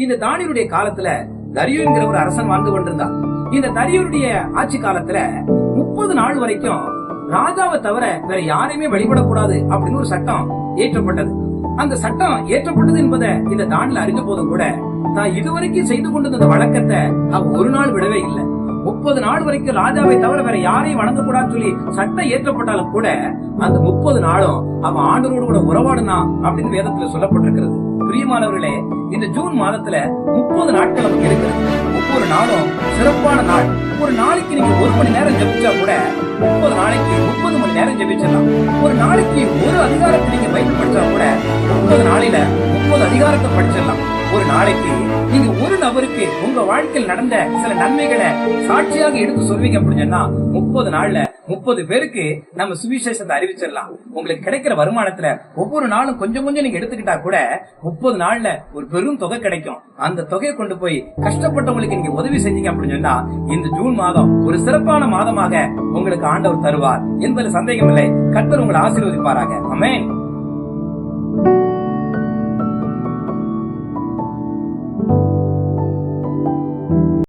இந்த தானியருடைய காலத்துல தரியு என்கிற ஒரு அரசன் வாழ்ந்து கொண்டிருந்தான். இந்த தரியுடைய ஆட்சி காலத்துல 30 நாள் வரைக்கும் ராஜாவை தவிர வேற யாரையுமே வழிபடக்கூடாது அப்படின்னு ஒரு சட்டம் ஏற்றப்பட்டது. அந்த சட்டம் ஏற்றப்பட்டது என்பதை இந்த தானியேல் அறிஞ்ச போதும் கூட தான் இதுவரைக்கும் செய்து கொண்டிருந்த வழக்கத்தை அவன் ஒரு நாள் விடவே இல்லை. 30 நாள் வரைக்கும் ராஜாவை தவிர வேற யாரையும் வணங்கக்கூடாதுன்னு சொல்லி சட்டம் ஏற்றப்பட்டாலும் கூட அந்த 30 நாளும் அவன் ஆண்டவரோடு கூட உறவாடுனா அப்படின்னு வேதத்துல சொல்லப்பட்டிருக்கிறது. பிரியமானவர்களே, இந்த ஜூன் மாதத்துல 30 நாட்கள் நமக்கு இருக்கிறது. ஒவ்வொரு நாளும் சிறப்பான நாள். ஒரு நாளைக்கு நீங்க 1 மணி நேரம் ஜெபிச்சா கூட 30 நாளைக்கு 30 மணி நேரம் ஜெபிச்சிடலாம். ஒரு நாளைக்கு ஒரு அதிகாரத்தை நீங்க பைபிள் படிச்சா கூட 30 நாளையில 30 அதிகாரத்தை படிச்சிடலாம். ஒரு நாளைக்கு நீங்க ஒரு நபருக்கு உங்க வாழ்க்கையில் நடந்த சில நன்மைகளை சாட்சியாக எடுத்து சொல்வீங்க அப்படின்னா 30 நாள்ல 30 பேருக்கு நம்ம சுவிசேஷத்தை அறிவிச்சிடலாம். உங்களுக்கு கிடைக்கிற வருமானத்துல ஒவ்வொரு நாளும் கொஞ்சம் கொஞ்சம் நீங்க எடுத்துக்கிட்டா கூட 30 நாள்ல ஒரு பெரும் தொகை கிடைக்கும். அந்த தொகையை கொண்டு போய் கஷ்டப்பட்டவங்களுக்கு நீங்க உதவி செஞ்சீங்க அப்படின்னு சொன்னா இந்த ஜூன் மாதம் ஒரு சிறப்பான மாதமாக உங்களுக்கு ஆண்டவர் தருவார் என்பது சந்தேகம் இல்லை. கர்த்தர் உங்களை ஆசீர்வதிப்பாராக. ஆமென்.